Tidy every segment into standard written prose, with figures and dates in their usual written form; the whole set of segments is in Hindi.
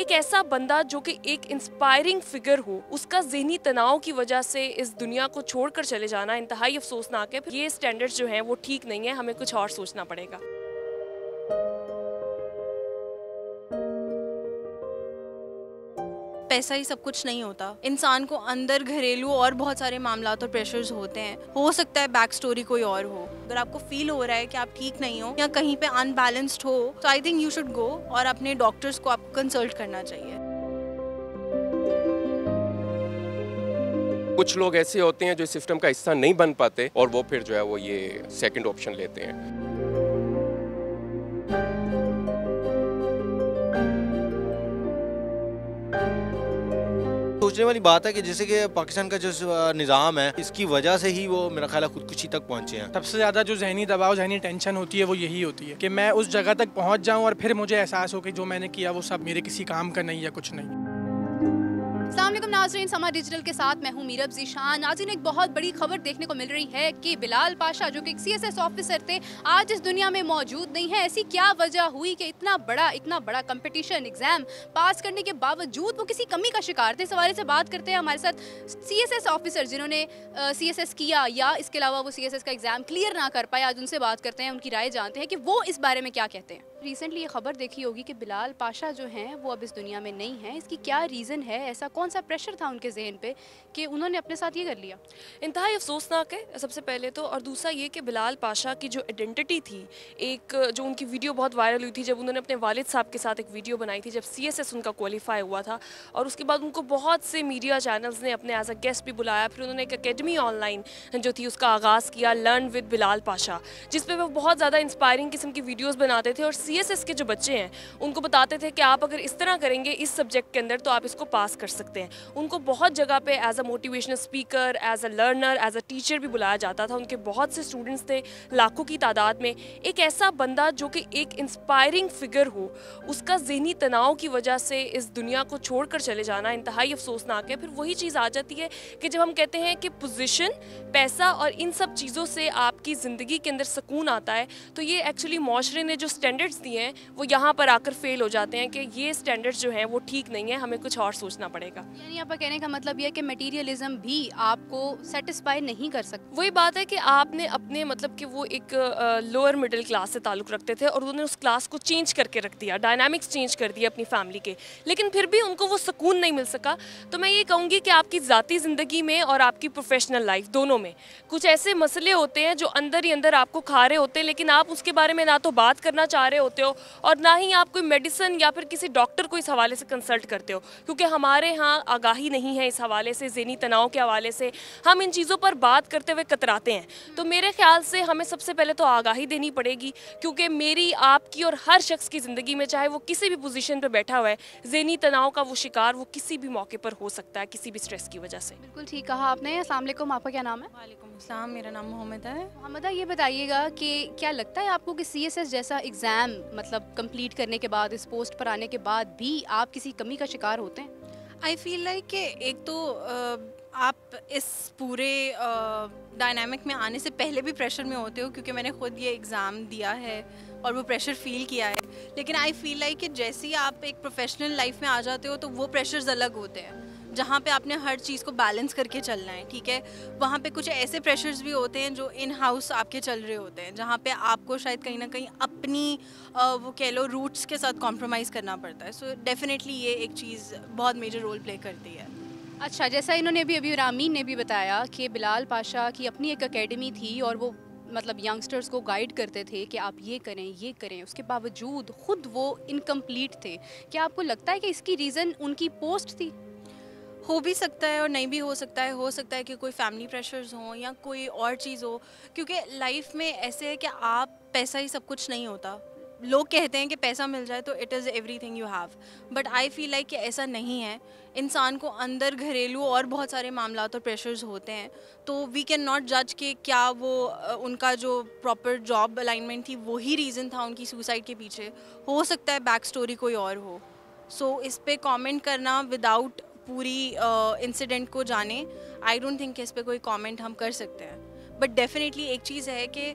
एक ऐसा बंदा जो कि एक इंस्पायरिंग फिगर हो, उसका ज़हनी तनाव की वजह से इस दुनिया को छोड़कर चले जाना इंतहाई अफसोसनाक है। ये स्टैंडर्ड्स जो हैं वो ठीक नहीं है, हमें कुछ और सोचना पड़ेगा। पैसा ही सब कुछ नहीं होता। इंसान को अंदर घरेलू और बहुत सारे मामलात और प्रेशर्स होते हैं। हो सकता है बैक स्टोरी कोई और हो। अगर आपको फील हो रहा है कि आप ठीक नहीं हो या कहीं पे अनबैलेंस्ड हो, तो I think you should go और अपने डॉक्टर्स को आपको कंसल्ट करना चाहिए। कुछ लोग ऐसे होते हैं जो सिस्टम का हिस्सा नहीं बन पाते और वो फिर जो है वो ये सेकंड ऑप्शन लेते हैं। सोचने वाली बात है कि जैसे कि पाकिस्तान का जो निज़ाम है, इसकी वजह से ही वो मेरा ख्याल है खुदकुशी तक पहुंचे हैं। सबसे ज़्यादा जो जहनी दबाव, जहनी टेंशन होती है वो यही होती है कि मैं उस जगह तक पहुंच जाऊं और फिर मुझे एहसास हो कि जो मैंने किया वो सब मेरे किसी काम का नहीं या कुछ नहीं। अस्सलाम वालेकुम नाज़रीन, समा डिजिटल के साथ मैं हूं मीरब ज़ीशान। नाज़रीन, एक बहुत बड़ी खबर देखने को मिल रही है कि बिलाल पाशा जो कि एक CSS ऑफिसर थे, आज इस दुनिया में मौजूद नहीं है। ऐसी क्या वजह हुई कि इतना बड़ा कंपटीशन एग्जाम पास करने के बावजूद वो किसी कमी का शिकार थे? इस हवाले से बात करते हैं हमारे साथ CSS ऑफिसर जिन्होंने CSS किया या इसके अलावा वो CSS का एग्जाम क्लियर ना कर पाए। आज उनसे बात करते हैं, उनकी राय जानते हैं कि वो इस बारे में क्या कहते हैं। रिसेंटली ये खबर देखी होगी कि बिलाल पाशा जो हैं वो अब इस दुनिया में नहीं है। इसकी क्या रीज़न है? ऐसा कौन सा प्रेशर था उनके जहन पे कि उन्होंने अपने साथ ये कर लिया? इंतहाई अफसोसनाक है सबसे पहले तो, और दूसरा ये कि बिलाल पाशा की जो आइडेंटिटी थी, एक जो उनकी वीडियो बहुत वायरल हुई थी जब उन्होंने अपने वालिद साहब के साथ एक वीडियो बनाई थी जब CSS उनका क्वालिफाई हुआ था, और उसके बाद उनको बहुत से मीडिया चैनल्स ने अपने एज अ गेस्ट भी बुलाया। फिर उन्होंने एक अकेडमी ऑनलाइन जो थी उसका आगाज़ किया, लर्न विद बिलाल पाशा, जिस पे वो बहुत ज़्यादा इंस्पायरिंग किस्म की वीडियोज़ बनाते थे और CSS के जो बच्चे हैं उनको बताते थे कि आप अगर इस तरह करेंगे इस सब्जेक्ट के अंदर तो आप इसको पास कर सकते हैं। उनको बहुत जगह पे as a motivational speaker, as a learner, as a teacher भी बुलाया जाता था। उनके बहुत से स्टूडेंट्स थे, लाखों की तादाद में। एक ऐसा बंदा जो कि एक इंस्पायरिंग फिगर हो, उसका ज़हनी तनाव की वजह से इस दुनिया को छोड़कर चले जाना इंतहाई अफसोसनाक है। फिर वही चीज़ आ जाती है कि जब हम कहते हैं कि पोजीशन, पैसा और इन सब चीज़ों से आपकी ज़िंदगी के अंदर सुकून आता है, तो ये एक्चुअली माशरे ने जो स्टैंडर्ड्स दिए हैं वो यहाँ पर आकर फेल हो जाते हैं कि ये स्टैंडर्ड्स जो हैं वो ठीक नहीं है, हमें कुछ और सोचना पड़ेगा। यानी आपका कहने का मतलब ये है कि मटेरियलिज्म भी आपको सेटिस्फाई नहीं कर सकता। वही बात है कि आपने अपने मतलब कि वो एक लोअर मिडिल क्लास से ताल्लुक़ रखते थे और उन्होंने उस क्लास को चेंज करके रख दिया, डायनामिक्स चेंज कर दिया अपनी फैमिली के, लेकिन फिर भी उनको वो सुकून नहीं मिल सका। तो मैं ये कहूँगी कि आपकी ज़ाती ज़िंदगी में और आपकी प्रोफेशनल लाइफ दोनों में कुछ ऐसे मसले होते हैं जो अंदर ही अंदर आपको खा रहे होते हैं, लेकिन आप उसके बारे में ना तो बात करना चाह रहे होते हो और ना ही आप कोई मेडिसिन या फिर किसी डॉक्टर को इस हवाले से कंसल्ट करते हो, क्योंकि हमारे यहाँ आगाही नहीं है इस हवाले से, ज़हनी तनाव के हवाले से हम इन चीज़ों पर बात करते हुए कतराते हैं। तो मेरे ख्याल से हमें सबसे पहले तो आगाही देनी पड़ेगी, क्योंकि मेरी, आपकी और हर शख्स की ज़िंदगी में, चाहे वो किसी भी पोजीशन पर बैठा हुआ है, ज़हनी तनाव का वो शिकार वो किसी भी मौके पर हो सकता है, किसी भी स्ट्रेस की वजह से। बिल्कुल ठीक कहा आपने। अस्सलाम वालेकुम, आपका क्या नाम है? वालेकुम अस्सलाम, मेरा नाम मोहम्मदा है। मोहम्मदा, ये बताइएगा कि क्या लगता है आपको कि CSS जैसा एग्ज़ाम मतलब कंप्लीट करने के बाद, इस पोस्ट पर आने के बाद भी आप किसी कमी का शिकार होते हैं? आई फील लाइक कि एक तो आप इस पूरे डायनामिक में आने से पहले भी प्रेशर में होते हो, क्योंकि मैंने खुद ये एग्ज़ाम दिया है और वो प्रेशर फील किया है। लेकिन आई फील लाइक कि जैसे ही आप एक प्रोफेशनल लाइफ में आ जाते हो तो वो प्रेशर्स अलग होते हैं, जहाँ पे आपने हर चीज़ को बैलेंस करके चलना है, ठीक है। वहाँ पे कुछ ऐसे प्रेशर्स भी होते हैं जो इन हाउस आपके चल रहे होते हैं, जहाँ पे आपको शायद कहीं ना कहीं अपनी वो कह लो रूट्स के साथ कॉम्प्रोमाइज़ करना पड़ता है। सो डेफिनेटली ये एक चीज़ बहुत मेजर रोल प्ले करती है। अच्छा, जैसा इन्होंने अभी रामीन ने भी बताया कि बिलाल पाशा की अपनी एक एकेडमी थी और वो मतलब यंगस्टर्स को गाइड करते थे कि आप ये करें, उसके बावजूद खुद वो इनकम्प्लीट थे। क्या आपको लगता है कि इसकी रीज़न उनकी पोस्ट थी? हो भी सकता है और नहीं भी हो सकता है। हो सकता है कि कोई फैमिली प्रेशर्स हों या कोई और चीज़ हो, क्योंकि लाइफ में ऐसे है कि आप, पैसा ही सब कुछ नहीं होता। लोग कहते हैं कि पैसा मिल जाए तो it is everything you have, but I feel like कि ऐसा नहीं है। इंसान को अंदर घरेलू और बहुत सारे मामलात और प्रेशर्स होते हैं, तो वी कैन नॉट जज कि क्या वो उनका जो प्रॉपर जॉब अलाइनमेंट थी वही रीज़न था उनकी सुसाइड के पीछे। हो सकता है बैक स्टोरी कोई और हो। सो इस पे कमेंट करना विदाउट पूरी इंसिडेंट को जाने, आई डोंट थिंक इस पे कोई कमेंट हम कर सकते हैं। बट डेफिनेटली एक चीज़ है कि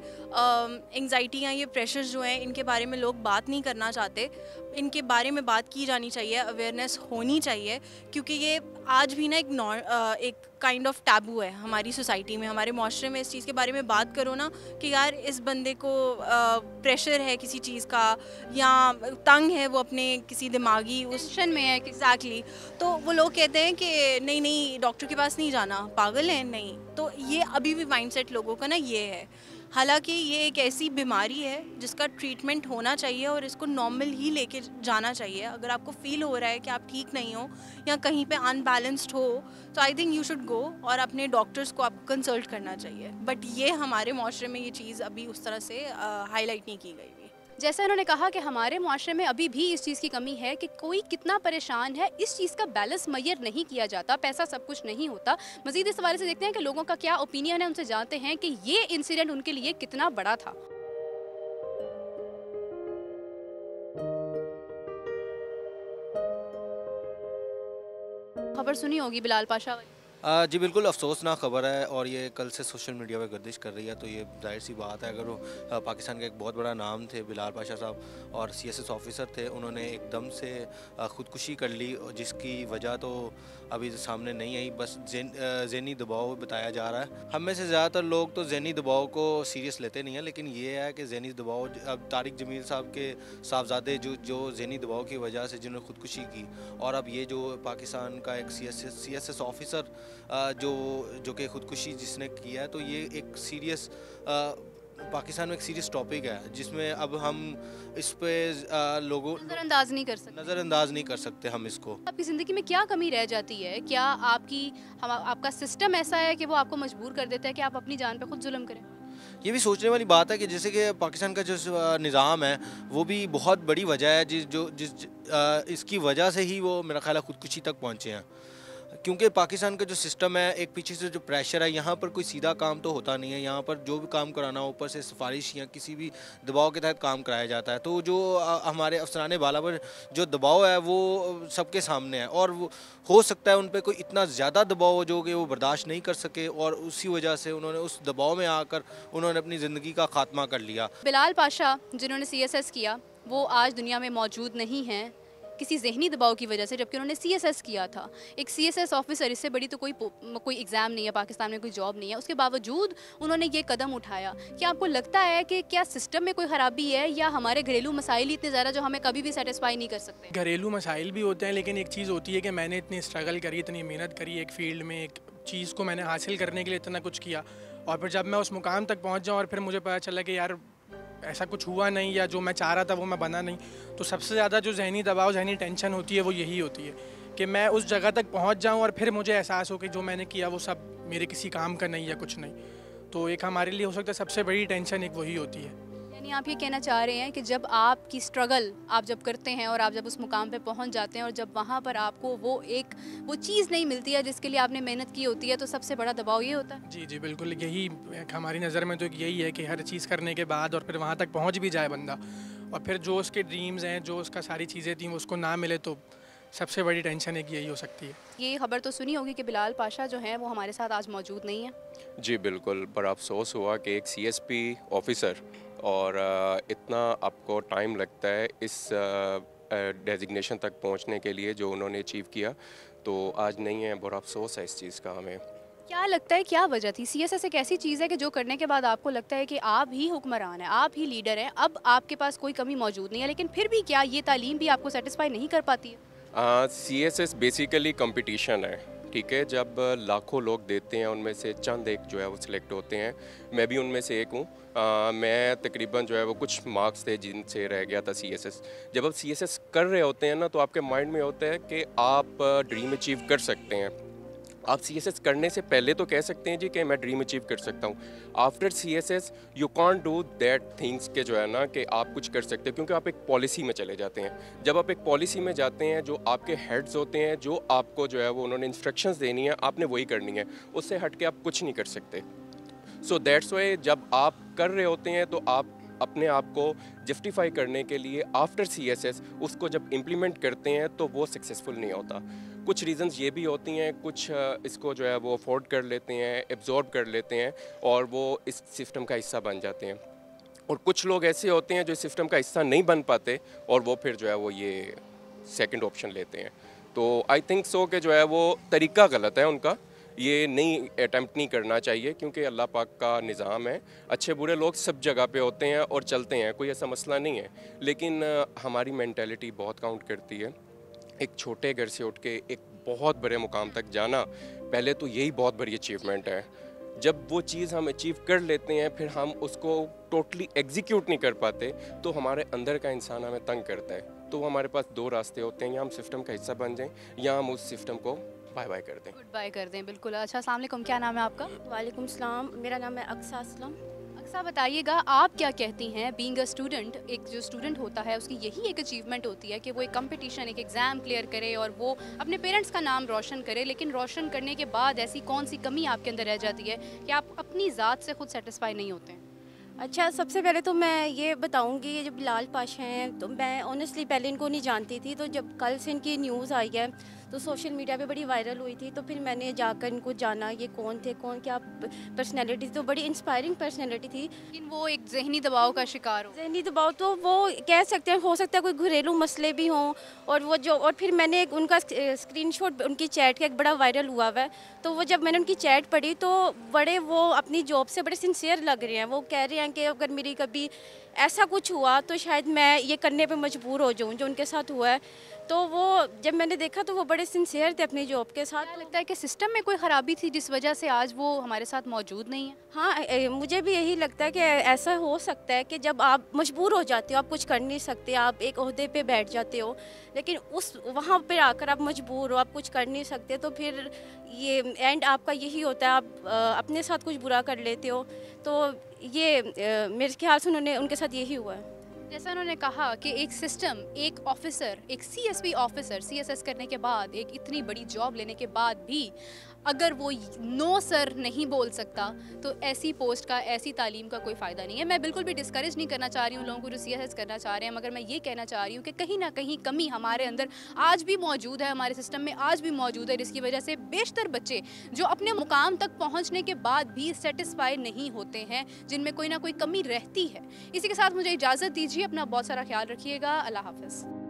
एंग्जाइटी या ये प्रेशर्स जो हैं इनके बारे में लोग बात नहीं करना चाहते, इनके बारे में बात की जानी चाहिए, अवेयरनेस होनी चाहिए, क्योंकि ये आज भी ना एक काइंड ऑफ टैबू है हमारी सोसाइटी में, हमारे माशरे में। इस चीज़ के बारे में बात करो ना कि यार इस बंदे को प्रेशर है किसी चीज़ का, या तंग है वो अपने किसी दिमागी उस टेंशन में है कि एग्जैक्टली तो वो लोग कहते हैं कि नहीं नहीं डॉक्टर के पास नहीं जाना, पागल है। नहीं, तो ये अभी भी माइंडसेट लोगों का ना ये है। हालांकि ये एक ऐसी बीमारी है जिसका ट्रीटमेंट होना चाहिए और इसको नॉर्मल ही लेके जाना चाहिए। अगर आपको फील हो रहा है कि आप ठीक नहीं हो या कहीं पे अनबैलेंस्ड हो, तो I think you should go और अपने डॉक्टर्स को आपको कंसल्ट करना चाहिए। बट ये हमारे माशरे में ये चीज़ अभी उस तरह से हाईलाइट नहीं की गई। जैसे उन्होंने कहा कि हमारे मुआशरे में अभी भी इस चीज़ की कमी है कि कोई कितना परेशान है, इस चीज़ का बैलेंस मैयर नहीं किया जाता, पैसा सब कुछ नहीं होता। मज़ीद इस हवाले से देखते हैं कि लोगों का क्या ओपिनियन है, उनसे जानते हैं कि ये इंसिडेंट उनके लिए कितना बड़ा था। खबर सुनी होगी बिलाल पाशा वाली। जी बिल्कुल अफसोसनाक ख़बर है, और ये कल से सोशल मीडिया पे गर्दिश कर रही है। तो ये जाहिर सी बात है, अगर वो पाकिस्तान का एक बहुत बड़ा नाम थे बिलाल पाशा साहब और CSS ऑफिसर थे, उन्होंने एकदम से ख़ुदकुशी कर ली, जिसकी वजह तो अभी सामने नहीं आई। बस ज़हनी दबाव बताया जा रहा है। हम में से ज़्यादातर लोग तो ज़हनी दबाव को सीरियस लेते नहीं हैं, लेकिन ये है कि ज़हनी दबाव, अब तारिक जमील साहब के साहबजादे जो ज़हनी दबाव की वजह से जिन्होंने ख़ुदकुशी की, और अब ये जो पाकिस्तान का एक CSS ऑफिसर जो कि ख़ुदकुशी जिसने किया है, तो ये एक सीरियस पाकिस्तान में एक सीरियस टॉपिक है, जिसमें अब हम इस पे लोगों नज़रअंदाज नहीं कर सकते। नज़रअंदाज नहीं कर सकते हम इसको। आपकी ज़िंदगी में क्या कमी रह जाती है? क्या आपका सिस्टम ऐसा है कि वो आपको मजबूर कर देता है कि आप अपनी जान पे खुद जुल्म करें? ये भी सोचने वाली बात है कि जैसे कि पाकिस्तान का जो निज़ाम है वो भी बहुत बड़ी वजह है इसकी वजह से ही वो मेरा ख्याल है ख़ुदकुशी तक पहुँचे हैं। क्योंकि पाकिस्तान का जो सिस्टम है, एक पीछे से जो प्रेशर है, यहाँ पर कोई सीधा काम तो होता नहीं है। यहाँ पर जो भी काम कराना हो, ऊपर से सिफारिश या किसी भी दबाव के तहत काम कराया जाता है। तो जो हमारे अफसरान बाला पर जो दबाव है वो सबके सामने है, और वो हो सकता है उन पर कोई इतना ज़्यादा दबाव हो जो कि वो बर्दाश्त नहीं कर सके, और उसी वजह से उन्होंने उस दबाव में आकर उन्होंने अपनी ज़िंदगी का खात्मा कर लिया। बिलाल पाशा जिन्होंने CSS किया वो आज दुनिया में मौजूद नहीं हैं किसी जहनी दबाव की वजह से, जबकि उन्होंने CSS किया था। एक CSS ऑफिसर, इससे बड़ी तो कोई एग्ज़ाम नहीं है, पाकिस्तान में कोई जॉब नहीं है, उसके बावजूद उन्होंने ये कदम उठाया। क्या आपको लगता है कि क्या सिस्टम में कोई ख़राबी है, या हमारे घरेलू मसाइल ही इतने ज़्यादा जो हमें कभी भी सेटिस्फाई नहीं कर सकते? घरेलू मसाइल भी होते हैं, लेकिन एक चीज़ होती है कि मैंने इतनी स्ट्रगल करी, इतनी मेहनत करी एक फ़ील्ड में, एक चीज़ को मैंने हासिल करने के लिए इतना कुछ किया, और फिर जब मैं उस मुकाम तक पहुँच जाऊँ और फिर मुझे पता चला कि यार ऐसा कुछ हुआ नहीं, या जो मैं चाह रहा था वो मैं बना नहीं, तो सबसे ज़्यादा जो जहनी दबाव, जहनी टेंशन होती है वो यही होती है कि मैं उस जगह तक पहुंच जाऊं और फिर मुझे एहसास हो कि जो मैंने किया वो सब मेरे किसी काम का नहीं या कुछ नहीं। तो एक हमारे लिए हो सकता है सबसे बड़ी टेंशन एक वही होती है। यानी आप ये कहना चाह रहे हैं कि जब आपकी स्ट्रगल आप जब करते हैं और आप जब उस मुकाम पे पहुंच जाते हैं, और जब वहाँ पर आपको वो चीज़ नहीं मिलती है जिसके लिए आपने मेहनत की होती है, तो सबसे बड़ा दबाव ये होता है? जी जी बिल्कुल, यही हमारी नज़र में तो यही है कि हर चीज़ करने के बाद और फिर वहाँ तक पहुँच भी जाए बंदा, और फिर जो उसके ड्रीम्स हैं, जो उसका सारी चीज़ें थी वो उसको ना मिले, तो सबसे बड़ी टेंशन एक यही हो सकती है। ये खबर तो सुनी होगी कि बिलाल पाशा जो हैं वो हमारे साथ आज मौजूद नहीं है। जी बिल्कुल, बड़ा अफसोस हुआ कि एक CSP ऑफिसर, और इतना आपको टाइम लगता है इस डेजिग्नेशन तक पहुंचने के लिए जो उन्होंने अचीव किया, तो आज नहीं है। बड़ा अफसोस है इस चीज़ का हमें। क्या लगता है क्या वजह थी? CSS एक ऐसी चीज़ है कि जो करने के बाद आपको लगता है कि आप ही हुक्मरान हैं, आप ही लीडर हैं, अब आपके पास कोई कमी मौजूद नहीं है, लेकिन फिर भी क्या ये तालीम भी आपको सेटिस्फाई नहीं कर पाती है? CSS बेसिकली कंपटीशन है, ठीक है। जब लाखों लोग देते हैं, उनमें से चंद एक जो है वो सिलेक्ट होते हैं। मैं भी उनमें से एक हूँ। मैं तकरीबन जो है वो कुछ मार्क्स थे जिनसे रह गया था CSS। जब आप CSS कर रहे होते हैं ना, तो आपके माइंड में होता है कि आप ड्रीम अचीव कर सकते हैं। आप CSS करने से पहले तो कह सकते हैं जी कि मैं ड्रीम अचीव कर सकता हूँ। After CSS you can't do that things के जो है ना कि आप कुछ कर सकते हैं, क्योंकि आप एक पॉलिसी में चले जाते हैं। जब आप एक पॉलिसी में जाते हैं, जो आपके हेड्स होते हैं, जो आपको जो है वो उन्होंने इंस्ट्रक्शंस देनी है, आपने वही करनी है, उससे हट के आप कुछ नहीं कर सकते। सो दैट्स वाई जब आप कर रहे होते हैं तो आप अपने आप को जस्टिफाई करने के लिए आफ्टर CSS उसको जब इम्प्लीमेंट करते हैं तो वो सक्सेसफुल नहीं होता। कुछ रीज़न्स ये भी होती हैं, कुछ इसको जो है वो अफोर्ड कर लेते हैं, एब्जॉर्ब कर लेते हैं और वो इस सिस्टम का हिस्सा बन जाते हैं, और कुछ लोग ऐसे होते हैं जो सिस्टम का हिस्सा नहीं बन पाते और वो फिर जो है वो ये सेकंड ऑप्शन लेते हैं। तो आई थिंक सो कि जो है वो तरीका गलत है उनका, ये नहीं अटैम्प्ट नहीं करना चाहिए, क्योंकि अल्लाह पाक का निज़ाम है, अच्छे बुरे लोग सब जगह पे होते हैं और चलते हैं, कोई ऐसा मसला नहीं है। लेकिन हमारी मेंटालिटी बहुत काउंट करती है। एक छोटे घर से उठ के एक बहुत बड़े मुकाम तक जाना, पहले तो यही बहुत बड़ी अचीवमेंट है। जब वो चीज़ हम अचीव कर लेते हैं, फिर हम उसको टोटली एग्जीक्यूट नहीं कर पाते, तो हमारे अंदर का इंसान हमें तंग करता है। तो हमारे पास दो रास्ते होते हैं, या हम सिस्टम का हिस्सा बन जाएं या हम उस सिस्टम को बाय बाय कर दें। गुड बाय कर दें, बिल्कुल। अच्छा, अस्सलाम वालेकुम, क्या नाम है आपका? वालेकुम सलाम, मेरा नाम है अक्सा असलम। अक्सा, बताइएगा आप क्या कहती हैं, बीइंग अ स्टूडेंट, एक जो स्टूडेंट होता है उसकी यही एक अचीवमेंट होती है कि वो एक कंपटीशन, एक एग्ज़ाम क्लियर करे और वो अपने पेरेंट्स का नाम रोशन करे, लेकिन रोशन करने के बाद ऐसी कौन सी कमी आपके अंदर रह जाती है कि आप अपनी ज़ात से खुद सेटिस्फाई नहीं होते हैं? अच्छा, सबसे पहले तो मैं ये बताऊंगी, ये जब बिलाल पाशा हैं तो मैं ऑनेस्टली पहले इनको नहीं जानती थी, तो जब कल से इनकी न्यूज़ आई है तो सोशल मीडिया पे बड़ी वायरल हुई थी, तो फिर मैंने जाकर इनको जाना, ये कौन थे, कौन क्या पर्सनैलिटी थी, तो बड़ी इंस्पायरिंग पर्सनैलिटी थी। लेकिन वो एक जहनी दबाव का शिकार हो। जहनी दबाव तो वो कह सकते हैं, हो सकता है कोई घरेलू मसले भी हों, और फिर मैंने एक उनका स्क्रीनशॉट उनकी चैट का एक बड़ा वायरल हुआ हुआ है, तो वो जब मैंने उनकी चैट पढ़ी तो बड़े वो अपनी जॉब से बड़े सिंसियर लग रहे हैं। वो कह रहे हैं कि अगर मेरी कभी ऐसा कुछ हुआ तो शायद मैं ये करने पे मजबूर हो जाऊँ जो उनके साथ हुआ है। तो वो जब मैंने देखा तो वो बड़े सिंसियर थे अपनी जॉब के साथ। क्या लगता है कि सिस्टम में कोई ख़राबी थी जिस वजह से आज वो हमारे साथ मौजूद नहीं है? हाँ, मुझे भी यही लगता है कि ऐसा हो सकता है कि जब आप मजबूर हो जाते हो, आप कुछ कर नहीं सकते, आप एक ओहदे पे बैठ जाते हो, लेकिन वहाँ पे आकर आप मजबूर हो, आप कुछ कर नहीं सकते, तो फिर ये एंड आपका यही होता है, आप अपने साथ कुछ बुरा कर लेते हो। तो ये मेरे ख्याल से उनके साथ यही हुआ है। जैसा उन्होंने कहा कि एक सिस्टम, एक ऑफिसर, एक सीएसपी ऑफिसर सीएसएस करने के बाद, एक इतनी बड़ी जॉब लेने के बाद भी अगर वो नो सर नहीं बोल सकता, तो ऐसी पोस्ट का, ऐसी तालीम का कोई फ़ायदा नहीं है। मैं बिल्कुल भी डिस्करेज नहीं करना चाह रही हूँ लोगों को जो सीएसएस करना चाह रहे हैं, मगर मैं ये कहना चाह रही हूँ कि कहीं ना कहीं कमी हमारे अंदर आज भी मौजूद है, हमारे सिस्टम में आज भी मौजूद है, जिसकी वजह से बेशतर बच्चे जो अपने मुकाम तक पहुँचने के बाद भी सेटिस्फाई नहीं होते हैं, जिनमें कोई ना कोई कमी रहती है। इसी के साथ मुझे इजाज़त दीजिए, अपना बहुत सारा ख्याल रखिएगा। अल्लाह हाफ़िज़।